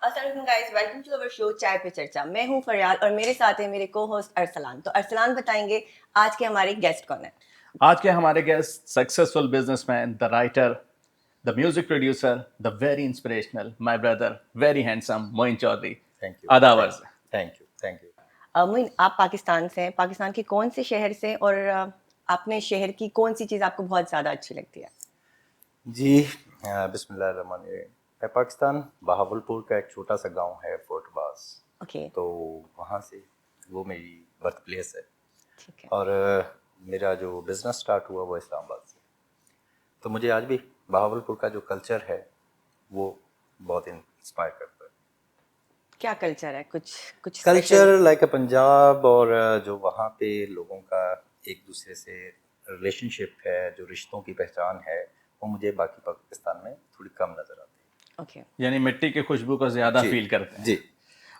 अस्सलाम guys, welcome to our show Chai pe चर्चा। मैं हूं फरियाल और मेरे साथ है मेरे को होस्ट अरसलान। तो अरसलान बताएंगे आज के हमारे गेस्ट कौन है। आज के हमारे guest successful businessman, the writer, the music producer, the very inspirational, my brother, very handsome Moin Chaudhary. Thank you आदाब थैंक अर्ज़। Thank you thank you Moin, आप पाकिस्तान से हैं। पाकिस्तान के कौन से शहर से और अपने शहर की कौन सी चीज़ आपको बहुत ज़्यादा अच्छी लगती है। जी। बिस्मिल्लाहिर्रहमानिर्रहीम। मैं पाकिस्तान बहावलपुर का एक छोटा सा गांव है फोर्टबास। ओके, तो वहाँ से वो मेरी बर्थ प्लेस है। ठीक है। और मेरा जो बिज़नेस स्टार्ट हुआ वो इस्लामाबाद से। तो मुझे आज भी बहावलपुर का जो कल्चर है वो बहुत इंस्पायर करता है। क्या कल्चर है, कुछ कुछ स्पेशल। कल्चर लाइक पंजाब, और जो वहाँ पे लोगों का एक दूसरे से रिलेशनशिप है, जो रिश्तों की पहचान है, वो मुझे बाकी पाकिस्तान में थोड़ी कम नज़र आती ओके, यानी मिट्टी की खुशबू को है। ज़्यादा जी फील करते हैं। जी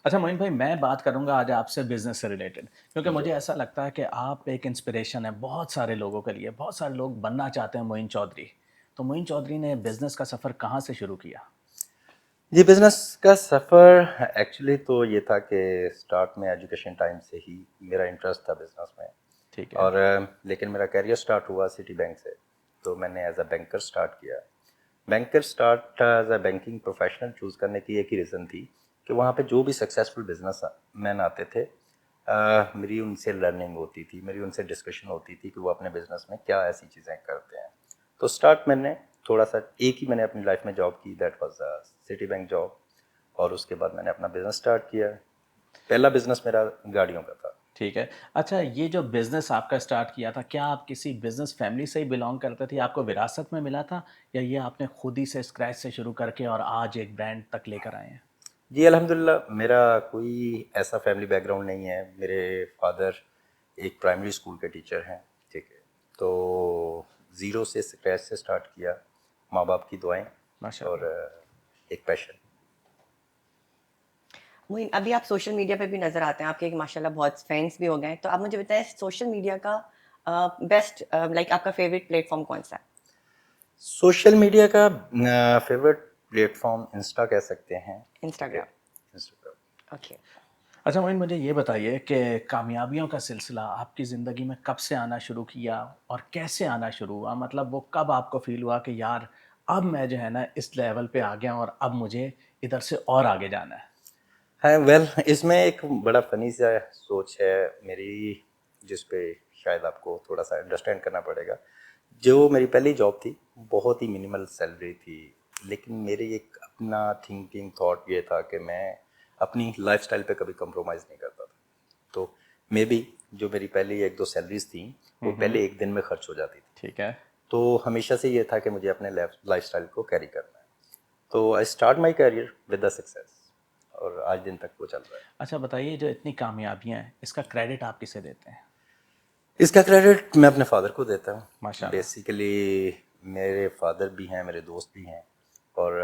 अच्छा मोइन भाई, मैं बात करूंगा आज आपसे बिजनेस से रिलेटेड, क्योंकि जी मुझे ऐसा लगता है कि आप एक इंस्पिरेशन है बहुत सारे लोगों के लिए। बहुत सारे लोग बनना चाहते हैं मोइन चौधरी। तो मोइन चौधरी ने बिजनेस का सफ़र कहाँ से शुरू किया? जी। बिज़नेस का सफ़र एक्चुअली तो ये था कि स्टार्ट में एजुकेशन टाइम से ही मेरा इंटरेस्ट था बिज़नेस में। ठीक है। और लेकिन मेरा करियर स्टार्ट हुआ सिटी बैंक से। तो मैंने एज अ बैंकर स्टार्ट किया। Banker start as a banking professional choose करने की एक ही रीज़न थी कि वहाँ पे जो भी सक्सेसफुल बिजनेस मैन आते थे, मेरी उनसे लर्निंग होती थी, मेरी उनसे डिस्कशन होती थी कि वो अपने बिजनेस में क्या ऐसी चीज़ें करते हैं। तो स्टार्ट मैंने थोड़ा सा एक ही मैंने अपनी लाइफ में जॉब की, that was city bank job. और उसके बाद मैंने अपना बिजनेस स्टार्ट किया। पहला बिजनेस मेरा गाड़ियों का था। ठीक है। अच्छा, ये जो बिज़नेस आपका स्टार्ट किया था, क्या आप किसी बिज़नेस फैमिली से ही बिलॉन्ग करते थे? आपको विरासत में मिला था या ये आपने खुद ही से स्क्रैच से शुरू करके और आज एक ब्रांड तक लेकर आए हैं? जी अल्हम्दुलिल्लाह, मेरा कोई ऐसा फैमिली बैकग्राउंड नहीं है। मेरे फादर एक प्राइमरी स्कूल के टीचर हैं। ठीक है। तो ज़ीरो से स्क्रैच से स्टार्ट किया, माँ बाप की दुआएं और माशाल्लाह। एक पैशन। मोइन, अभी आप सोशल मीडिया पे भी नज़र आते हैं, आपके एक माशाल्लाह बहुत फैंस भी हो गए हैं। तो आप मुझे बताएं सोशल मीडिया का बेस्ट, लाइक आपका फेवरेट प्लेटफॉर्म कौन सा है। सोशल मीडिया का फेवरेट प्लेटफॉर्म इंस्टा कह सकते हैं। ठीक है, इंस्टाग्राम। इंस्टाग्राम। ओके। अच्छा मोइन, मुझे ये बताइए कि कामयाबियों का सिलसिला आपकी ज़िंदगी में कब से आना शुरू किया और कैसे आना शुरू हुआ? मतलब वो कब आपको फ़ील हुआ कि यार अब मैं जो है ना इस लेवल पे आ गया और अब मुझे इधर से और आगे जाना है? हाँ वेल, इसमें एक बड़ा फ़नी सा सोच है मेरी, जिस पे शायद आपको थोड़ा सा अंडरस्टैंड करना पड़ेगा। जो मेरी पहली जॉब थी, बहुत ही मिनिमल सैलरी थी, लेकिन मेरी एक अपना थिंकिंग थॉट ये था कि मैं अपनी लाइफस्टाइल पे कभी कंप्रोमाइज़ नहीं करता था। तो मे बी जो मेरी पहली एक दो सैलरीज थी वो पहले एक दिन में खर्च हो जाती थी। ठीक है। तो हमेशा से ये था कि मुझे अपने लाइफस्टाइल को कैरी करना है। तो I start my career with the success, और आज दिन तक वो चल रहा है। अच्छा बताइए, जो इतनी कामयाबियाँ हैं इसका क्रेडिट आप किसे देते हैं? इसका क्रेडिट मैं अपने फादर को देता हूँ। माशाल्लाह। बेसिकली मेरे फादर भी हैं, मेरे दोस्त भी हैं, और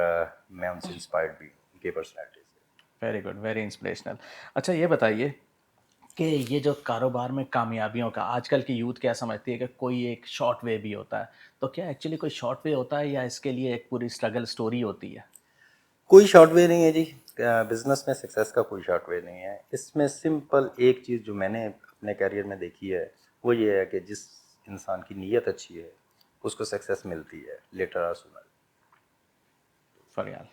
मैं उनसे इंस्पायर्ड भी हूँ, उनकी पर्सनैलिटी से। Very good, very inspirational. अच्छा ये बताइए कि ये जो कारोबार में कामयाबियों का आजकल की यूथ क्या समझती है कि कोई एक शॉर्ट वे भी होता है, तो क्या एक्चुअली कोई शॉर्ट वे होता है या इसके लिए एक पूरी स्ट्रगल स्टोरी होती है? कोई शॉर्ट वे नहीं है जी। बिजनेस में सक्सेस का कोई शॉर्ट वे नहीं है। इसमें सिंपल एक चीज़ जो मैंने अपने करियर में देखी है वो ये है कि जिस इंसान की नीयत अच्छी है उसको सक्सेस मिलती है, लेटर आर सूनर। फरियाल।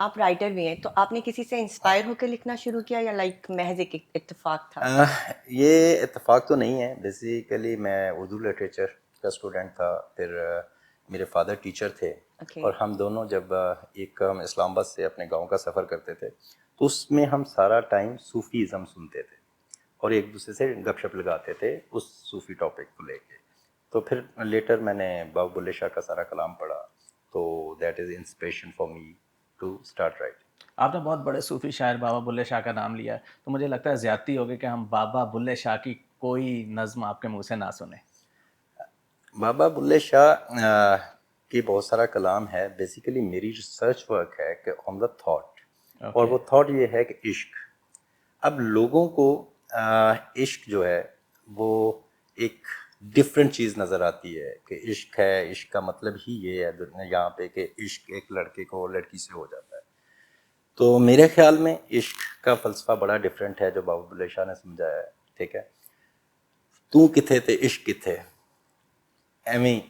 आप राइटर भी हैं, तो आपने किसी से इंस्पायर होकर लिखना शुरू किया या लाइक महज एक इत्तेफाक था। ये इत्तेफाक तो नहीं है। बेसिकली मैं उर्दू लिटरेचर का स्टूडेंट था। फिर मेरे फादर टीचर थे, ओके। और हम दोनों जब हम इस्लामाबाद से अपने गांव का सफ़र करते थे तो उसमें हम सारा टाइम सूफ़ीज़म सुनते थे और एक दूसरे से गपशप लगाते थे उस सूफ़ी टॉपिक को लेके। तो फिर लेटर मैंने बाबा बुल्ले शाह का सारा कलाम पढ़ा, तो that is inspiration for me to start writing. आपने बहुत बड़े सूफी शायर बाबा बुल्ले शाह का नाम लिया है, तो मुझे लगता है ज़्यादती होगी कि हम बाबा बुल्ले शाह की कोई नज़्म आपके मुंह से ना सुने। बाबा बुल्ले शाह की बहुत सारा कलाम है। बेसिकली मेरी रिसर्च वर्क है कि ऑन द थॉट, और ओके। वो थॉट ये है कि इश्क। अब लोगों को इश्क जो है वो एक डिफरेंट चीज़ नज़र आती है कि इश्क है, इश्क का मतलब ही ये है दुनिया यहाँ पे कि इश्क एक लड़के को लड़की से हो जाता है। तो मेरे ख्याल में इश्क का फ़लसफ़ा बड़ा डिफरेंट है जो बाबू बुल्ले शाह ने समझाया है, ठीक है। तू किथे ते इश्क किथे, एवें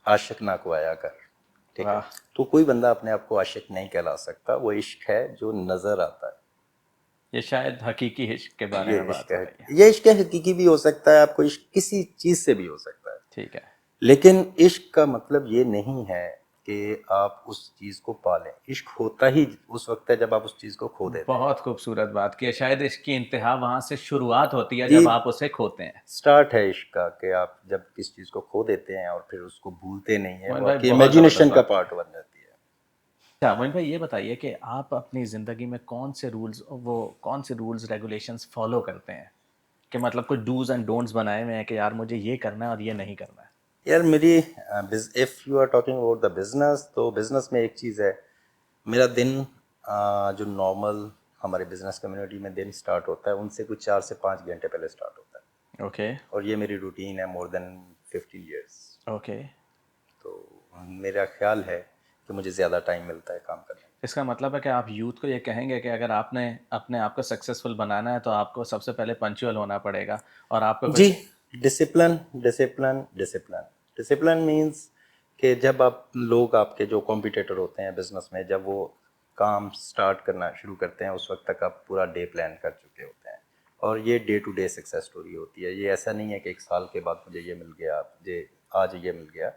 आशिक ना को आया कर, ठीक है। वाह। तो कोई बंदा अपने आप को आशिक नहीं कहला सकता, वो इश्क है जो नज़र आता है। ये शायद हकीकी इश्क के बारे ये में बात इश्क हो है, रही है। ये इश्क हकीकी भी हो सकता है, आपको इश्क किसी चीज़ से भी हो सकता है। ठीक है। लेकिन इश्क का मतलब ये नहीं है कि आप उस चीज़ को पालें। इश्क होता ही उस वक्त है जब आप उस चीज़ को खो देते हैं। बहुत खूबसूरत बात की है। शायद इसकी इंतहा वहाँ से शुरुआत होती है जी, जब आप उसे खोते हैं। स्टार्ट है इश्क का कि आप जब किस चीज़ को खो देते हैं और फिर उसको भूलते नहीं हैं, मोइन वो भाई आपकी बहुत ज़बरदस्त इमेजिनेशन का बात की। पार्ट बन जाती है। अच्छा मोइन भाई ये बताइए कि आप अपनी ज़िंदगी में कौन से रूल्स रेगुलेशंस फॉलो करते हैं? कि मतलब कोई डूज़ एंड डोंट्स बनाए हुए हैं कि यार मुझे ये करना है और ये नहीं करना है? यार मेरी if you are talking about the business, तो बिजनेस में एक चीज़ है, मेरा दिन जो नॉर्मल हमारे बिजनेस कम्युनिटी में दिन स्टार्ट होता है उनसे कुछ 4 से 5 घंटे पहले स्टार्ट होता है। ओके, और ये मेरी रूटीन है मोर देन 15 ईयर्स। ओके। तो मेरा ख्याल है कि मुझे ज़्यादा टाइम मिलता है काम करने इसका मतलब है कि आप यूथ को ये कहेंगे कि अगर आपने अपने आप को सक्सेसफुल बनाना है तो आपको सबसे पहले पंक्चुअल होना पड़ेगा और आपको में। जी, कुछ discipline discipline discipline discipline means कि जब आप लोग आपके जो कॉम्पिटिटर होते हैं बिजनेस में, जब वो काम स्टार्ट करना शुरू करते हैं उस वक्त तक आप पूरा डे प्लान कर चुके होते हैं। और ये day to day success story होती है। ये ऐसा नहीं है कि 1 साल के बाद मुझे ये मिल गया, मुझे आज ये मिल गया।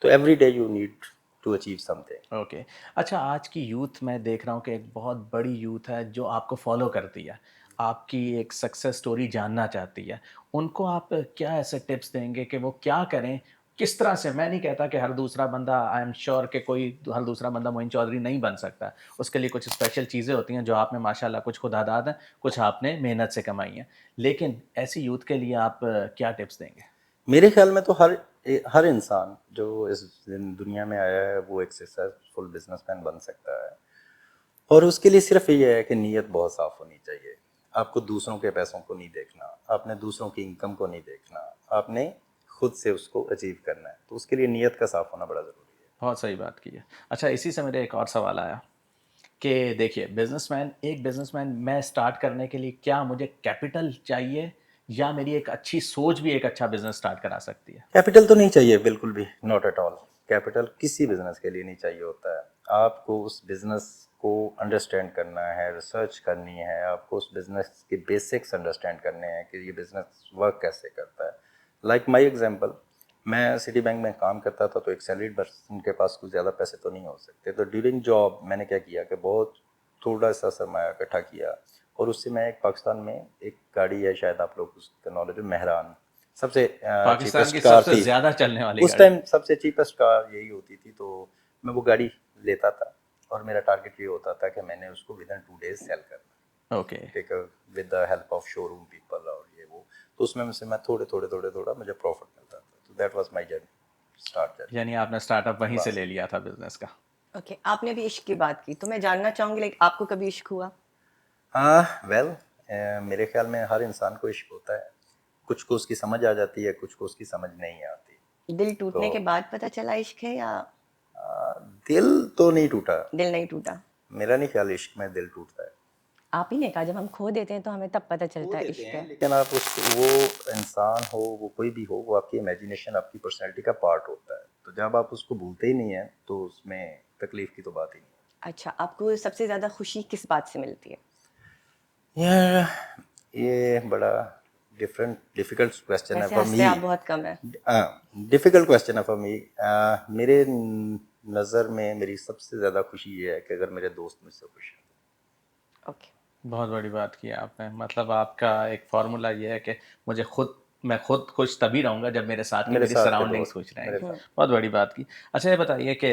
तो every day you need to achieve something. Okay. अच्छा आज की यूथ मैं देख रहा हूँ कि एक बहुत बड़ी यूथ है जो आपको फॉलो करती है, आपकी एक सक्सेस स्टोरी जानना चाहती है। उनको आप क्या ऐसे टिप्स देंगे कि वो क्या करें? किस तरह से मैं नहीं कहता कि हर दूसरा बंदा आई एम श्योर कि कोई हर दूसरा बंदा मोइन चौधरी नहीं बन सकता। उसके लिए कुछ स्पेशल चीज़ें होती हैं जो आप में माशाल्लाह कुछ खुदादाद हैं, कुछ आपने मेहनत से कमाई हैं। लेकिन ऐसी यूथ के लिए आप क्या टिप्स देंगे? मेरे ख्याल में तो हर इंसान जो इस दुनिया में आया है वो एक सक्सेसफुल बिजनेसमैन बन सकता है। और उसके लिए सिर्फ ये है कि नीयत बहुत साफ होनी चाहिए। आपको दूसरों के पैसों को नहीं देखना, आपने दूसरों की इनकम को नहीं देखना, आपने खुद से उसको अचीव करना है। तो उसके लिए नीयत का साफ होना बड़ा ज़रूरी है। बहुत सही बात की है। अच्छा इसी से मेरे एक और सवाल आया कि देखिए बिजनेसमैन मैं स्टार्ट करने के लिए क्या मुझे कैपिटल चाहिए या मेरी एक अच्छी सोच भी एक अच्छा बिजनेस स्टार्ट करा सकती है? कैपिटल तो नहीं चाहिए बिल्कुल भी, नॉट एट ऑल। कैपिटल किसी बिजनेस के लिए नहीं चाहिए होता है। आपको उस बिजनेस को अंडरस्टैंड करना है, रिसर्च करनी है, आपको उस बिजनेस के बेसिक्स अंडरस्टैंड करने हैं कि ये बिजनेस वर्क कैसे करता है। लाइक माई एग्जाम्पल, मैं सिटी बैंक में काम करता था, तो एक सैलरीड पर्सन के पास कुछ ज़्यादा पैसे तो नहीं हो सकते। तो ड्यूरिंग जॉब मैंने क्या किया कि बहुत थोड़ा सा सरमाया इकट्ठा किया और उससे मैं एक पाकिस्तान में एक गाड़ी है, शायद आप लोग उसका नॉलेज हो, मेहरान, सबसे पाकिस्तान चीपेस्ट की कार सबसे थी ज़्यादा चलने वाली उस गाड़ी। टाइम। सबसे चीपेस्ट कार यही होती थी। तो मैं वो गाड़ी लेता था और मेरा टारगेट ये होता था कि मैंने उसको विद इन 2 डेज सेल करना, ओके। ठीक है, with the help of showroom people और ये वो। तो उसमें से मैं थोड़ा मुझे प्रॉफिट मिलता था। तो that was my journey, start journey. यानी आपने स्टार्टअप वहीं से बस। ले लिया था बिजनेस का। ओके, आपने अभी इश्क की बात की, तो मैं जानना चाहूँगी लाइक आपको कभी इश्क हुआ? हाँ, वेल, मेरे ख्याल में हर इंसान को इश्क होता है। कुछ को उसकी समझ आ जाती है, कुछ को उसकी समझ नहीं आती। दिल टूटने के तो बाद पता चला इश्क है या दिल तो नहीं टूटा। दिल नहीं टूटा? मेरा नहीं ख्याल इश्क में दिल टूटता है। आप ही ने कहा जब हम खो देते हैं तो हमें तब पता खो चलता है देते इश्क हैं, है। लेकिन आप उस वो इंसान हो, वो कोई भी हो, वो आपकी इमेजिनेशन, आपकी पर्सनैलिटी का पार्ट होता है। तो जब आप उसको भूलते ही नहीं हैं, तो उसमें तकलीफ की तो बात ही नहीं अच्छा, आपको सबसे ज़्यादा खुशी किस बात से मिलती है? है। यार, ये बड़ा डिफिकल्ट क्वेश्चन है वैसे फॉर हंसते मी। आप बहुत कम है। डिफिकल्ट क्वेश्चन है फॉर मी। मेरे नज़र में मेरी सबसे ज़्यादा खुशी ये है कि अगर मेरे दोस्त मुझसे खुश हैं। ओके। बहुत बड़ी बात की आपने। मतलब आपका एक फार्मूला ये है कि मैं खुद खुश तभी रहूँगा जब मेरे साथ की मेरे मेरी साथ के सराउंडिंग्स दोस्त, खुश मेरे रहेंगी। साथ। बहुत बड़ी बात की। अच्छा ये बताइए कि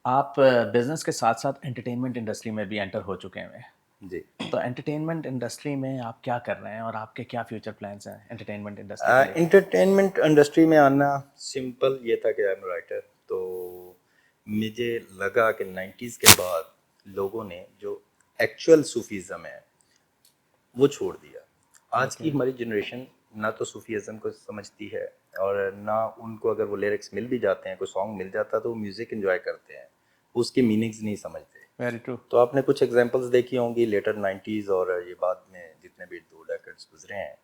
आप बिज़नेस के साथ-साथ एंटरटेनमेंट इंडस्ट्री में भी एंटर हो चुके हैं। जी। तो एंटरटेनमेंट इंडस्ट्री में आप क्या कर रहे हैं और आपके क्या फ्यूचर प्लान्स हैं एंटरटेनमेंट इंडस्ट्री को लेके? इंटरटेनमेंट इंडस्ट्री में आना सिंपल ये था कि आई एम राइटर। तो मुझे लगा कि 90s के बाद लोगों ने जो एक्चुअल सूफीज़म है वो छोड़ दिया। आज की ओके। हमारी जनरेशन ना तो सूफीज़म को समझती है, और ना उनको अगर वो लिरिक्स मिल भी जाते हैं, कोई सॉन्ग मिल जाता है तो वो म्यूज़िक एंजॉय करते हैं, उसकी मीनिंग्स नहीं समझते। Very true. तो आपने कुछ एग्जांपल्स देखी होंगी लेटर 90s और ये बाद में जितने भी 2 डेकेड्स गुजरे हैं,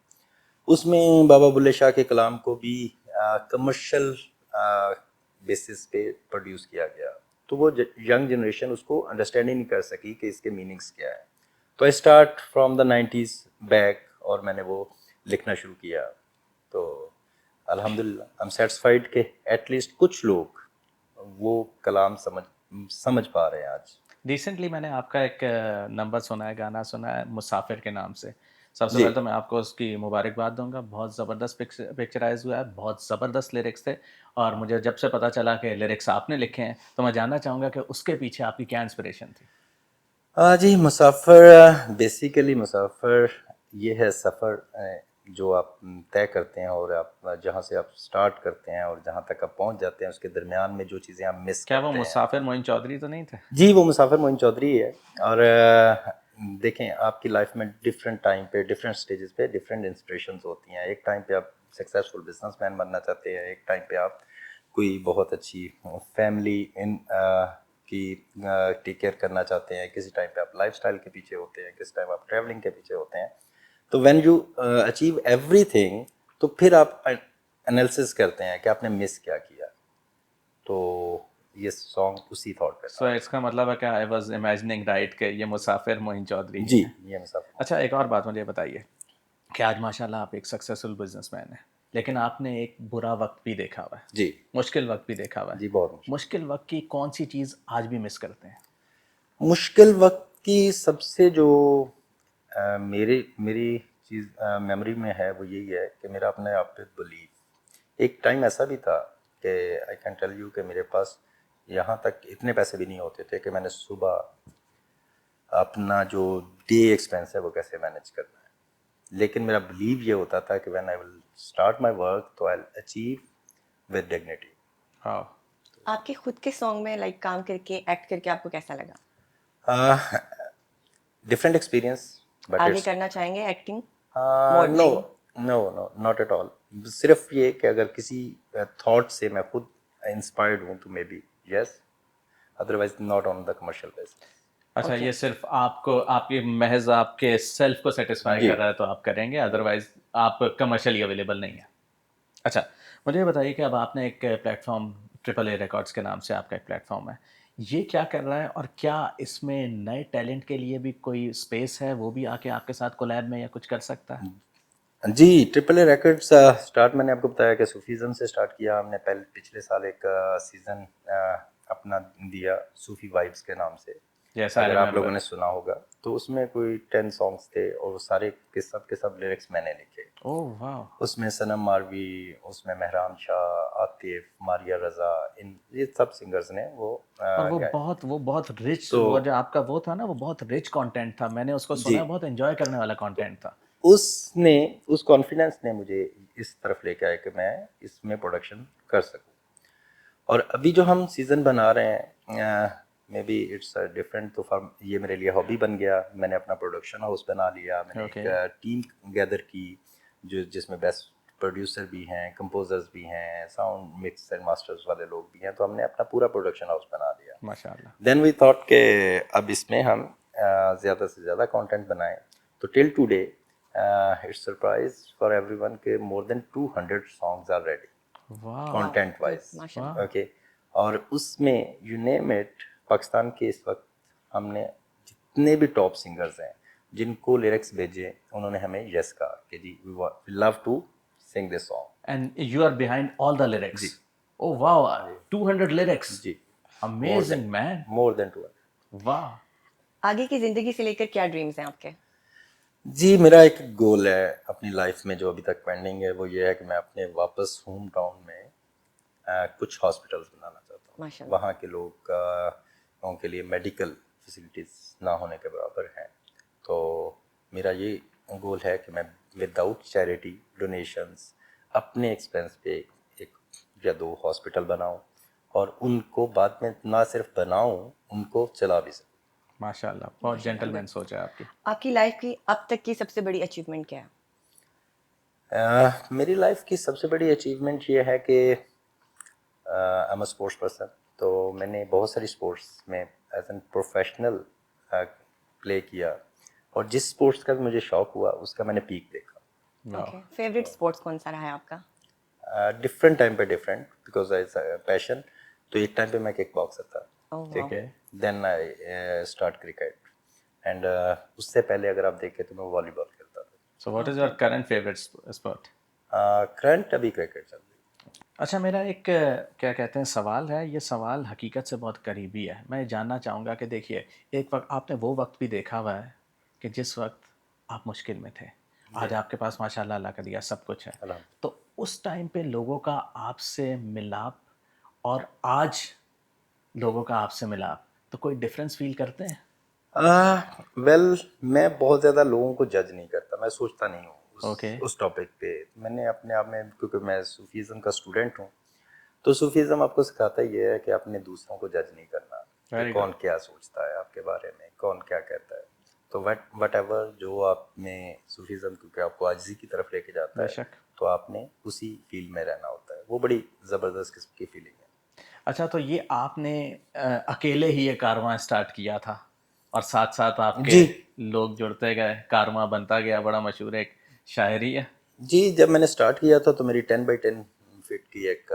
उसमें बाबा बुल्ले शाह के कलाम को भी कमर्शियल बेसिस पे प्रोड्यूस किया गया, तो वो यंग जनरेशन उसको अंडरस्टैंड ही नहीं कर सकी कि इसके मीनिंग्स क्या है। तो I start from the 90s back और मैंने वो लिखना शुरू किया। तो अल्हम्दुलिल्लाह आई एम सेटिस्फाइड कि एटलीस्ट कुछ लोग वो कलाम समझ पा रहे हैं आज। रिसेंटली मैंने आपका एक नंबर सुना है, गाना सुना है मुसाफिर के नाम से। सबसे जी। पहले तो मैं आपको उसकी मुबारकबाद दूंगा, बहुत ज़बरदस्त पिक्चराइज हुआ है, बहुत ज़बरदस्त लिरिक्स थे। और मुझे जब से पता चला कि लिरिक्स आपने लिखे हैं तो मैं जानना चाहूँगा कि उसके पीछे आपकी क्या इंस्पिरेशन थी। जी, मुसाफिर बेसिकली मुसाफिर ये है सफ़र जो आप तय करते हैं और आप जहाँ से आप स्टार्ट करते हैं और जहाँ तक आप पहुँच जाते हैं उसके दरमियान में जो चीज़ें आप मिस क्या वो करते हैं। मुसाफिर मोइन चौधरी तो नहीं थे? जी, वो मुसाफिर मोइन चौधरी है। और देखें आपकी लाइफ में डिफरेंट टाइम पे डिफरेंट स्टेजेस पे डिफरेंट इंस्पिरेशंस होती हैं। एक टाइम पे आप सक्सेसफुल बिजनेसमैन बनना चाहते हैं, एक टाइम पे आप कोई बहुत अच्छी फैमिली की टेक केयर करना चाहते हैं, किसी टाइम पे आप लाइफस्टाइल के पीछे होते हैं, किसी टाइम आप ट्रैवलिंग के पीछे होते हैं। तो व्हेन यू अचीव एवरीथिंग, तो फिर आप एनालिसिस करते हैं कि आपने मिस क्या किया। तो ये सॉन्ग उसी थॉट पे सो था। इसका मतलब है कि आई वाज इमेजिनिंग राइट कि ये मुसाफिर मोइन चौधरी ही जी, हैं। ये मुसाफिर। अच्छा, एक और बात मुझे बताइए कि आज माशाल्लाह आप एक सक्सेसफुल बिजनेसमैन हैं, लेकिन आपने एक बुरा वक्त भी देखा हुआ है, जी, मुश्किल वक्त भी देखा हुआ है। जी, बहुत मुश्किल। मुश्किल वक्त की कौन सी चीज़ आज भी मिस करते हैं? मुश्किल वक्त की सबसे जो मेरी मेरी चीज़ मेमोरी में है वो यही है कि मेरा अपने आप पे बिलीव। एक टाइम ऐसा भी था कि आई कैन टेल यू कि मेरे पास यहाँ तक इतने पैसे भी नहीं होते थे कि मैंने सुबह अपना जो डे एक्सपेंस है वो कैसे मैनेज करना है। लेकिन मेरा बिलीव ये होता था कि when I will start my work तो I will achieve with dignity. हाँ। आपके खुद के सॉन्ग में लाइक काम करके एक्ट करके आपको कैसा लगा? डिफरेंट एक्सपीरियंस बट आगे इट्स करना चाहेंगे acting, no modelling? No no not at all. सिर्फ ये कि अगर किसी थॉट से मैं खुद इंस्पायर्ड हूँ तो may be yes, otherwise not on the commercial basis. अच्छा, ओके। ये सिर्फ आपको आपके महज आपके सेल्फ को सेटिस्फाई जी। कर रहा है तो आप करेंगे, अदरवाइज आप कमर्शियली अवेलेबल नहीं है। अच्छा, मुझे ये बताइए कि अब आपने एक प्लेटफॉर्म ट्रिपल ए रिकॉर्ड्स के नाम से आपका एक प्लेटफॉर्म है, ये क्या कर रहा है और क्या इसमें नए टैलेंट के लिए भी कोई स्पेस है, वो भी आके आपके साथ कोलैब में या कुछ कर सकता है? जी, ट्रिपल ए रिकॉर्ड्स स्टार्ट मैंने आपको बताया कि सूफीज़म से स्टार्ट किया हमने। पहले पिछले साल एक सीज़न अपना दिया सूफी वाइब्स के नाम से, यस, आई अगर आप लोगों रिमेंबर। ने सुना होगा। तो उसमें कोई 10 सॉन्ग्स थे और वो सारे के सब लिरिक्स मैंने लिखे। ओह वाह! उसमें सनम मारवी, उसमें मेहरान शाह, आतिफ, मारिया रज़ा, इन ये सब सिंगर्स ने वो और गाए। वो बहुत रिच, तो वो जो आपका वो था ना, वो बहुत रिच कंटेंट था। मैंने उसको जी, सुना है, बहुत एन्जॉय करने वाला तो कंटेंट था। उसने उस कॉन्फिडेंस ने मुझे इस तरफ लेके आया कि मैं इसमें प्रोडक्शन कर सकूं। और अभी जो हम सीज़न बना रहे हैं मे बी इट्स डिफरेंट, तो फॉर ये मेरे लिए हॉबी बन गया। मैंने अपना प्रोडक्शन हाउस बना लिया, मैंने ओके। एक टीम गैदर की जो जिसमें बेस्ट प्रोड्यूसर भी हैं, कंपोजर्स भी हैं, साउंड मिक्स एंड मास्टर्स वाले लोग भी हैं। तो हमने अपना पूरा प्रोडक्शन हाउस बना लिया। माशाल्लाह। देन वी थॉट के अब इसमें हम ज़्यादा से ज़्यादा कंटेंट बनाएं। तो till today it's surprise for everyone के more than 200 songs are ready वाह! Wow, content wise. माशाल्लाह। वाह! ओके। और उसमें यू नेम इट, पाकिस्तान के इस वक्त हमने जितने भी टॉप सिंगर्स हैं जिनको लिरिक्स भेजे, उन्होंने हमें यस कहा कि जी we love to sing this song. And you are behind all the lyrics. जी, Oh wow, 200 lyrics. जी, Amazing man. More than 200। वाह! आगे की जिंदगी से लेकर क्या ड्रीम्स हैं आपके? जी, मेरा एक गोल है अपनी लाइफ में जो अभी तक पेंडिंग है, वो ये है कि मैं अपने वापस होम टाउन में कुछ हॉस्पिटल्स बनाना चाहता हूँ। माशाल्लाह। वहाँ के लोगों के लिए मेडिकल फैसिलिटीज़ ना होने के बराबर हैं। तो मेरा ये गोल है कि मैं विदाउट चैरिटी डोनेशंस अपने एक्सपेंस पे एक या 2 हॉस्पिटल बनाऊँ और उनको बाद में ना सिर्फ बनाऊँ, उनको चला भी सकूँ। माशाल्लाह, बहुत माशाल्लाह, जेंटलमैन गुड। सुच है आपकी। आपकी लाइफ की अब तक की सबसे बड़ी अचीवमेंट क्या है? मेरी लाइफ की सबसे बड़ी अचीवमेंट ये है कि I am a sports person. तो मैंने बहुत सारी स्पोर्ट्स में एज एन प्रोफेशनल प्ले किया, और जिस स्पोर्ट्स का भी मुझे शौक हुआ उसका मैंने पीक देखा। वाह ओके, फेवरेट स्पोर्ट्स कौन सा रहा है आपका? डिफरेंट टाइम पे डिफरेंट, बिकॉज आई पैशन। तो एक टाइम पे मैं किक बॉक्सर था, ओह ठीक वाओ। है, then I start cricket, and उससे पहले अगर आप देखें तो मैं वॉलीबॉल खेलता so what is your current favourite sport? था। करंट अभी क्रिकेट चल रही अच्छा, मेरा एक क्या कहते हैं सवाल है, ये सवाल हकीकत से बहुत करीबी है। मैं जानना चाहूँगा कि देखिए, एक वक्त आपने वो वक्त भी देखा हुआ है कि जिस वक्त आप मुश्किल में थे। आज आपके पास माशाल्लाह अल्लाह का दिया सब कुछ है। है, अल्हम्दुलिल्लाह। तो उस टाइम पे लोगों का आपसे मिलाप और आज लोगों का आपसे मिलाप, तो कोई डिफरेंस फील करते हैं? वेल, मैं बहुत ज़्यादा लोगों को जज नहीं करता, मैं सोचता नहीं हूँ ओके। उस टॉपिक पे। मैंने अपने आप में, क्योंकि मैं सूफीज़म का स्टूडेंट हूँ, तो सूफीज़म आपको सिखाता ये है कि आपने दूसरों को जज नहीं करना, कि वेरी कौन गुड। क्या सोचता है आपके बारे में, कौन क्या कहता है। तो वट एवर जो आप में सूफीज़म, क्योंकि आपको आजिज़ी की तरफ लेके जाता है, बेशक। तो आपने उसी फील्ड में रहना होता है। वो बड़ी ज़बरदस्त किस्म की फीलिंग है। अच्छा, तो ये आपने अकेले ही ये कारवां स्टार्ट किया था और साथ साथ आपके जी लोग जुड़ते गए, कारवां बनता गया, बड़ा मशहूर एक शायरी है। जी, जब मैंने स्टार्ट किया था तो मेरी 10 बाई 10 फीट की एक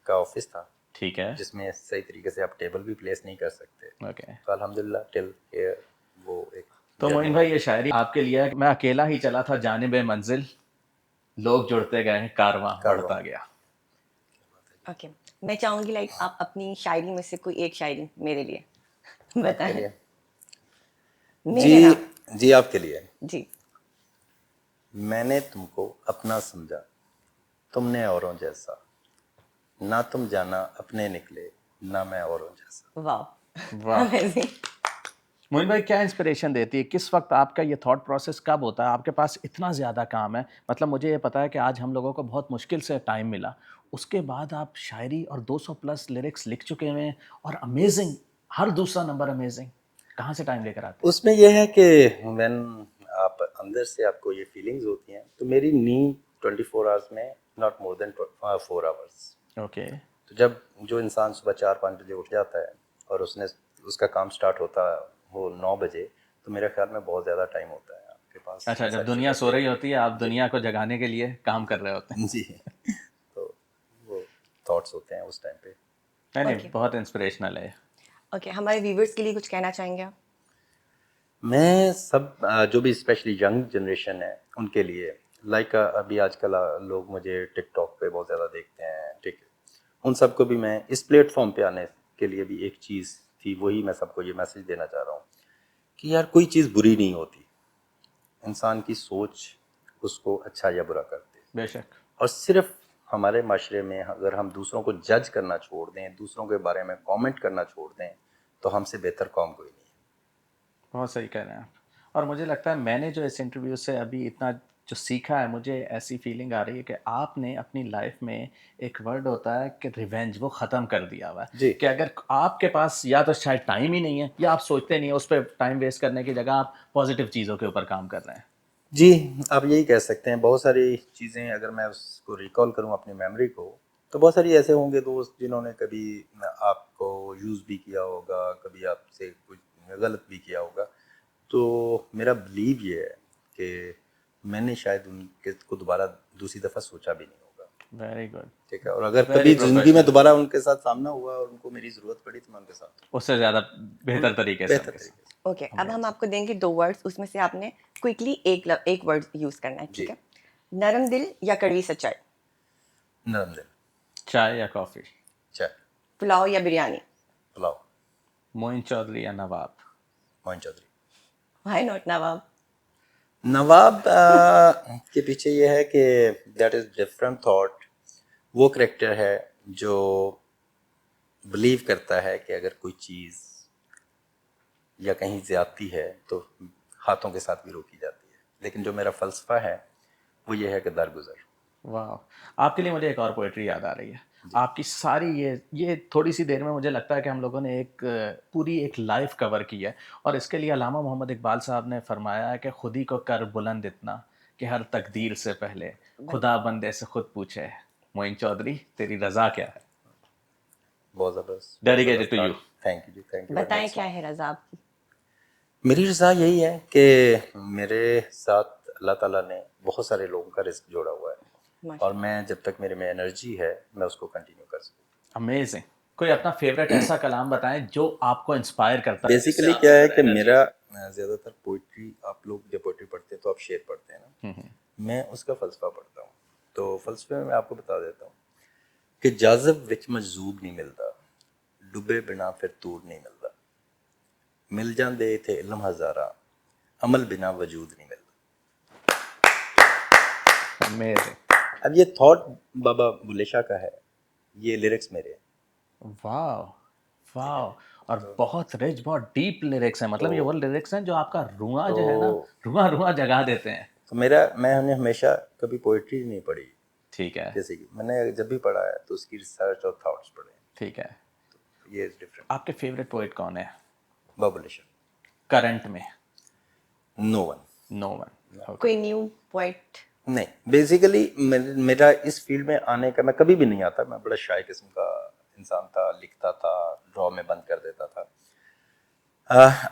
का ऑफिस था, ठीक है। जिसमें सही तरीके से आप टेबल भी प्लेस नहीं कर सकते। ओके। तो अल्हम्दुलिल्लाह टिल हियर वो एक तो जर्नी मोइन भाई, ये शायरी आपके लिए है कि मैं अकेला ही चला था जानिबे मंजिल, लोग जुड़ते गए, कारवां कारवां। बढ़ता गया। ओके, मैं चाहूंगी लाइक आप अपनी शायरी में से कोई एक शायरी मेरे लिए आपके बताएं। लिए? जी, मेरे नाम। जी आपके लिए। जी। मैंने तुमको अपना समझा, तुमने औरों जैसा, ना तुम जाना अपने निकले, ना मैं औरों जैसा। वाह, वाह। अमेजिंग। मोइन भाई, क्या इंस्पिरेशन देती है, किस वक्त आपका ये थॉट प्रोसेस कब होता है? आपके पास इतना ज़्यादा काम है, मतलब मुझे ये पता है कि आज हम लोगों को बहुत मुश्किल से टाइम मिला, उसके बाद आप शायरी और 200 प्लस लिरिक्स लिख चुके हैं और अमेजिंग, हर दूसरा नंबर अमेजिंग। कहाँ से टाइम लेकर आते उसमें यह है कि व्हेन आप अंदर से आपको ये फीलिंग्स होती हैं, तो मेरी नींद 24 आवर्स में नॉट मोर देन 4 आवर्स। हैं? ओके। तो जब जो इंसान सुबह 4-5 बजे उठ जाता है और उसने उसका काम स्टार्ट होता है वो 9 बजे, तो मेरे ख्याल में बहुत ज़्यादा टाइम होता है आपके पास अच्छा, इन जब सारी दुनिया चीज़ों सो के रही लिए। होती है, आप जी दुनिया को जगाने के लिए काम कर रहे होते हैं। जी। तो वो थॉट्स होते हैं उस टाइम पे। नहीं नहीं, ओके बहुत इंस्पिरेशनल है। ओके, हमारे व्यूवर्स के लिए कुछ कहना चाहेंगे आप? मैं सब जो भी स्पेशली यंग जनरेशन है उनके लिए, लाइक अभी आजकल लोग मुझे टिकटॉक पे बहुत ज़्यादा देखते हैं, ठीक है, उन सबको भी मैं इस प्लेटफॉर्म पे आने के लिए भी एक चीज़ थी, वही मैं सबको ये मैसेज देना चाह रहा हूँ कि यार कोई चीज़ बुरी नहीं होती, इंसान की सोच उसको अच्छा या बुरा करती है। बेशक। और सिर्फ हमारे माशरे में अगर हम दूसरों को जज करना छोड़ दें, दूसरों के बारे में कमेंट करना छोड़ दें, तो हमसे बेहतर कौम कोई नहीं है। बहुत सही कह रहे हैं आप। और मुझे लगता है मैंने जो इस इंटरव्यू से अभी इतना जो सीखा है, मुझे ऐसी फीलिंग आ रही है कि आपने अपनी लाइफ में, एक वर्ड होता है कि रिवेंज, वो ख़त्म कर दिया हुआ है। जी कि अगर आपके पास या तो शायद टाइम ही नहीं है या आप सोचते नहीं है, उस पर टाइम वेस्ट करने की जगह आप पॉजिटिव चीज़ों के ऊपर काम कर रहे हैं। जी, आप यही कह सकते हैं। बहुत सारी चीज़ें अगर मैं उसको रिकॉल करूं अपनी मेमोरी को, तो बहुत सारी ऐसे होंगे दोस्त जिन्होंने कभी आपको यूज़ भी किया होगा, कभी आपसे कुछ गलत भी किया होगा। तो मेरा बिलीव ये है कि मैंने शायद उनके को दोबारा दूसरी दफ़ा सोचा भी नहीं होगा, वेरी गुड। ठीक है। और अगर वेरी कभी ज़िंदगी में प्रोफेशनल। दोबारा उनके साथ सामना हुआ और उनको मेरी ज़रूरत पड़ी तो मैं उनके साथ हूँ। उससे ज़्यादा बेहतर तरीके से बेहतर उनके तरीके से। साथ। ओके, अब हम अमेजिंग। आपको देंगे 2 वर्ड्स, उसमें से आपने क्विकली एक वर्ड यूज करना है, ठीक जी, है? नरम दिल या कड़वी सच्चाई? नरम दिल। चाय या कॉफ़ी? चाय। पुलाव या बिरयानी? पुलाव। मोइन चौधरी या नवाब? मोहन चौधरी। व्हाई नॉट नवाब? नवाब के पीछे ये है कि दैट इज़ डिफरेंट थॉट। वो करेक्टर है जो बिलीव करता है कि अगर कोई चीज़ या कहीं ज़्यादती है तो हाथों के साथ भी रोकी जाती है, लेकिन जो मेरा फ़लसफ़ा है वो ये है कि दरगुज़र। वाह, आपके लिए मुझे एक और पोएट्री याद आ रही है। जी आपकी सारी ये थोड़ी सी देर में मुझे लगता है कि हम लोगों ने एक पूरी एक लाइफ कवर की है। और इसके लिए अल्लामा मोहम्मद इकबाल साहब ने फरमाया है कि खुद ही को कर बुलंद इतना कि हर तकदीर से पहले खुदा बंदे से खुद पूछे, मोइन चौधरी तेरी रज़ा क्या है? बहुत ज़बरदस्त। Dedicated to you. Thank you जी, थैंक यू। बताएं क्या है रज़ा आपकी? मेरी रज़ा यही है कि मेरे साथ अल्लाह ताला ने बहुत सारे लोगों का रिस्क जोड़ा हुआ है, माशा और मैं जब तक मेरे में एनर्जी है मैं उसको कंटिन्यू कर सकूँ। अमेजिंग। कोई अपना फेवरेट ऐसा कलाम बताएं जो आपको इंस्पायर करता है। बेसिकली क्या है कि मेरा ज़्यादातर पोइट्री, आप लोग जब पोइट्री पढ़ते हैं तो आप शेर पढ़ते हैं ना, मैं उसका फ़लसफ़ा पढ़ता हूँ। तो फ़लसफ़े में मैं आपको बता देता हूँ कि जाज़ब विच मजजूब नहीं मिलता, डुबे बिना फिर तूर नहीं मिलता, मिल जांदे थे इल्म हज़ारा, अमल बिना वजूद नहीं मिलता। अमेजिंग। अब ये थॉट बाबा बुल्ले शाह का है, ये लिरिक्स मेरे हैं। वाह वाह। और बहुत रिच, बहुत डीप लिरिक्स हैं, मतलब ये वो लिरिक्स हैं जो आपका रुआ जो है ना, रुआ रुआ जगा देते हैं। तो मैंने हमेशा कभी पोइट्री नहीं पढ़ी, ठीक है, जैसे कि मैंने जब भी पढ़ा है तो उसकी रिसर्च और थॉट्स पढ़े हैं। ठीक है। ये इज डिफरेंट। आपके फेवरेट पोइट कौन है बाबा बुल्ले शाह। करंट में? No one. No one. कोई न्यू पोइट? नहीं, बेसिकली मेरा इस फील्ड में आने का, मैं कभी भी नहीं आता, मैं बड़ा शाय किस्म का इंसान था, लिखता था, ड्रॉ में बंद कर देता था।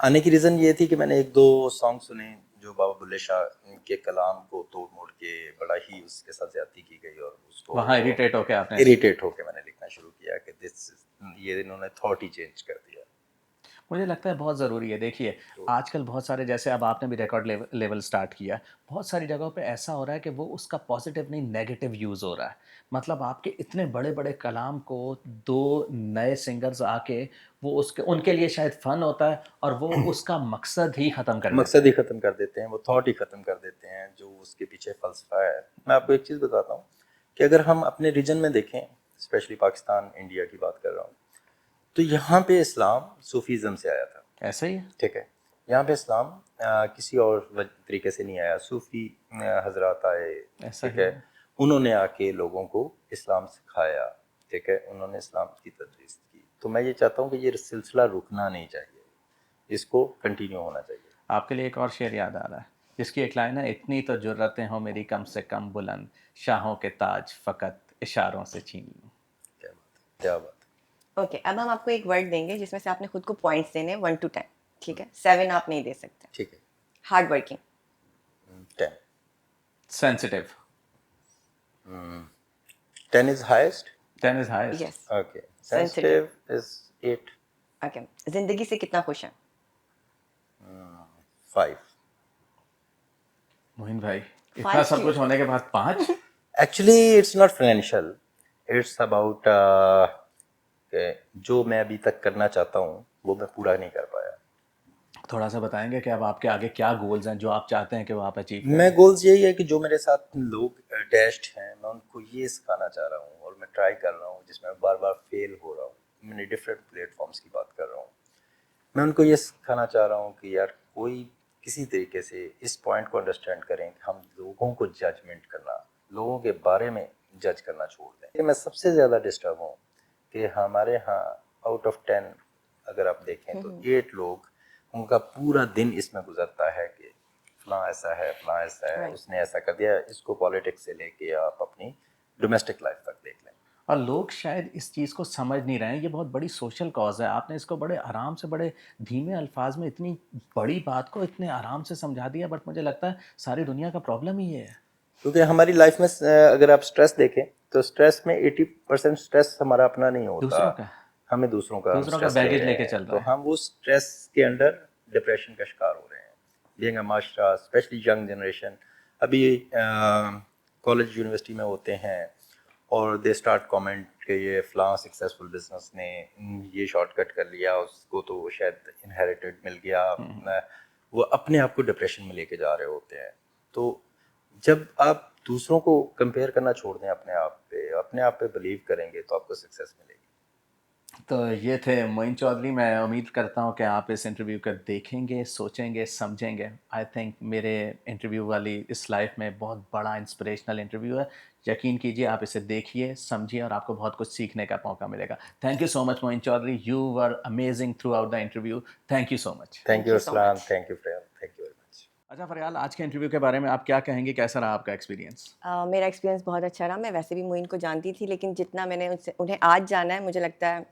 आने की रीज़न ये थी कि मैंने एक दो सॉन्ग सुने जो बाबा बुल्ले शाह के कलाम को तोड़ मोड़ के बड़ा ही उसके साथ ज्यादती की गई, और उसको वहाँ इरिटेट होके आपने? इरिटेट होके मैंने लिखना शुरू किया कि ये इन्होंने थॉट ही चेंज कर दिया। मुझे लगता है बहुत ज़रूरी है। देखिए आजकल बहुत सारे, जैसे अब आपने भी रिकॉर्ड लेवल स्टार्ट किया, बहुत सारी जगहों पे ऐसा हो रहा है कि वो उसका पॉजिटिव नहीं नेगेटिव यूज़ हो रहा है। मतलब आपके इतने बड़े बड़े कलाम को दो नए सिंगर्स आके वो उसके उनके लिए शायद फ़न होता है और वो उसका मकसद ही ख़त्म कर देते मकसद ही ख़त्म कर देते हैं, वो थॉट ही ख़त्म कर देते हैं जो उसके पीछे फ़लसफ़ा है। मैं आपको एक चीज़ बताता हूँ कि अगर हम अपने रीजन में देखें, स्पेशली पाकिस्तान, इंडिया की बात कर रहा हूँ, तो यहाँ पे इस्लाम सूफीज़म से आया था। हैं। ऐसे ही है? ठीक है, यहाँ पे इस्लाम किसी और तरीके से नहीं आया, सूफ़ी हजरात आए, ऐसा ठीक ही है, है। उन्होंने आके लोगों को इस्लाम सिखाया, ठीक है, उन्होंने इस्लाम की तदरीस की। तो मैं ये चाहता हूँ कि ये सिलसिला रुकना नहीं चाहिए, इसको कंटिन्यू होना चाहिए। आपके लिए एक और शेर याद आ रहा है, जिसकी एक लाइन है, इतनी तो जुर्रतें हो मेरी कम से कम बुलंद, शाहों के ताज फ़कत इशारों से छीन लूं। क्या बात है, क्या बात ओके, अब हम आपको एक वर्ड देंगे जिसमें से आपने खुद को पॉइंट्स देने हैं 1 to 10, ठीक है? 7 आप नहीं दे सकते। है, ठीक है। Hard working. 10। Sensitive. 10 is highest. 10 is highest. Yes, okay, sensitive. Sensitive is 8। Okay, जिंदगी से कितना खुश हैं? 5। मोहिन भाई, इतना 5 सब क्यों? कुछ होने के बाद 5? Actually it's not financial, it's about जो मैं अभी तक करना चाहता हूँ वो मैं पूरा नहीं कर पाया। थोड़ा सा बताएंगे कि अब आपके आगे क्या गोल्स हैं जो आप चाहते हैं कि वो आप अचीव करें? मैं गोल्स यही है कि जो मेरे साथ लोग डैश्ड हैं, मैं उनको ये सिखाना चाह रहा हूँ, और मैं ट्राई कर रहा हूँ, जिसमें बार बार फेल हो रहा हूँ। मैंने डिफरेंट प्लेटफॉर्म्स की बात कर रहा हूँ। मैं उनको ये सिखाना चाह रहा हूँ कि यार कोई किसी तरीके से इस पॉइंट को अंडरस्टैंड करें कि हम लोगों को जजमेंट करना, लोगों के बारे में जज करना छोड़ दें। मैं सबसे ज़्यादा डिस्टर्ब हूँ कि हमारे यहाँ आउट ऑफ 10 अगर आप देखें तो 8 लोग, उनका पूरा दिन इसमें गुजरता है कि फलां ऐसा है, फलां ऐसा है, Right. उसने ऐसा कर दिया। इसको पॉलिटिक्स से लेके आप अपनी डोमेस्टिक लाइफ तक देख लें। और लोग शायद इस चीज़ को समझ नहीं रहे हैं, ये बहुत बड़ी सोशल कॉज है। आपने इसको बड़े आराम से, बड़े धीमे अल्फाज में इतनी बड़ी बात को इतने आराम से समझा दिया, बट मुझे लगता है सारी दुनिया का प्रॉब्लम ही ये है। क्योंकि हमारी लाइफ में अगर आप स्ट्रेस देखें तो स्ट्रेस में 80% स्ट्रेस हमारा अपना नहीं होता, दूसरों का हमें दूसरों का दूसरों का स्ट्रेस ले बैगेज रहे लेके हैं, चल तो रहा है। हम वो स्ट्रेस के अंडर डिप्रेशन का शिकार हो रहे हैं। बीइंग अ माशरा, स्पेशली यंग जनरेशन, अभी कॉलेज यूनिवर्सिटी में होते हैं और दे स्टार्ट कमेंट कि ये फलां सक्सेसफुल बिजनेस ने ये शॉर्टकट कर लिया, उसको तो शायद इनहेरिटेड मिल गया। वो अपने आप को डिप्रेशन में लेके जा रहे होते हैं। तो जब आप दूसरों को कंपेयर करना छोड़ दें, अपने आप पे बिलीव करेंगे तो आपको सक्सेस मिलेगी। तो ये थे मोइन चौधरी। मैं उम्मीद करता हूँ कि आप इस इंटरव्यू को देखेंगे, सोचेंगे, समझेंगे। आई थिंक मेरे इंटरव्यू वाली इस लाइफ में बहुत बड़ा इंस्पिरेशनल इंटरव्यू है। यकीन कीजिए, आप इसे देखिए, समझिए और आपको बहुत कुछ सीखने का मौका मिलेगा। Thank you so much Moin Chaudhary, you were amazing throughout the interview. Thank you so much. Thank Thank you you so Aslan, much. Thank you Faryal, thank you very much. अच्छा फरयाल, आज के इंटरव्यू के बारे में आप क्या कहेंगे? कैसा रहा आपका एक्सपीरियंस? मेरा एक्सपीरियंस बहुत अच्छा रहा। मैं वैसे भी मोइन को जानती थी, लेकिन जितना मैंने उनसे उन्हें आज जाना है, मुझे लगता है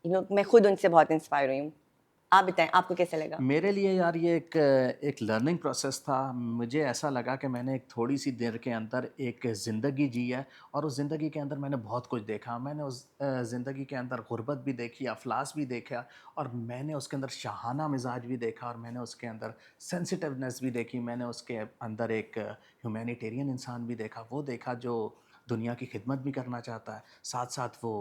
मैं खुद उनसे बहुत इंस्पायर हुई हूँ। आप बताएं, आपको कैसा लगा? मेरे लिए यार ये एक लर्निंग प्रोसेस था। मुझे ऐसा लगा कि मैंने एक थोड़ी-सी देर के अंदर एक ज़िंदगी जी है और उस ज़िंदगी के अंदर मैंने बहुत कुछ देखा। मैंने उस ज़िंदगी के अंदर गुर्बत भी देखी, अफ़लास भी देखा और मैंने उसके अंदर शाहाना मिज़ाज भी देखा और मैंने उसके अंदर सेंसिटिवनेस भी देखी। मैंने उसके अंदर एक ह्यूमैनिटेरियन इंसान भी देखा। वो देखा जो दुनिया की खिदमत भी करना चाहता है, साथ-साथ वो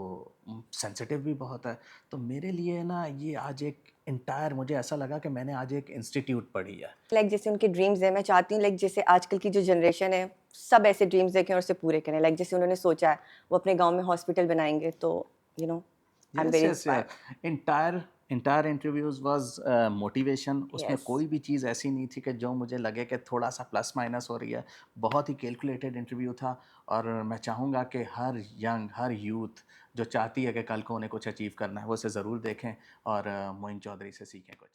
सेंसिटिव भी बहुत है। तो मेरे लिए ना ये आज एक एंटायर मुझे ऐसा लगा कि मैंने आज एक इंस्टीट्यूट पढ़ी है। जैसे उनके ड्रीम्स हैं, मैं चाहती हूँ जैसे आजकल की जो जनरेशन है, सब ऐसे ड्रीम्स देखें और उसे पूरे करें। जैसे उन्होंने सोचा है, वो अपने गाँव में हॉस्पिटल बनाएँगे, तो you know I am yes very yes inspired. Entire entire interviews was motivation. उसमें यस। कोई भी चीज़ ऐसी नहीं थी कि जो मुझे लगे कि थोड़ा सा प्लस माइनस हो रही है। बहुत ही कैलकुलेटेड इंटरव्यू था और मैं चाहूँगा कि हर यंग हर यूथ जो चाहती है कि कल को उन्हें कुछ अचीव करना है वो उसे ज़रूर देखें और मोइन चौधरी से सीखें कुछ।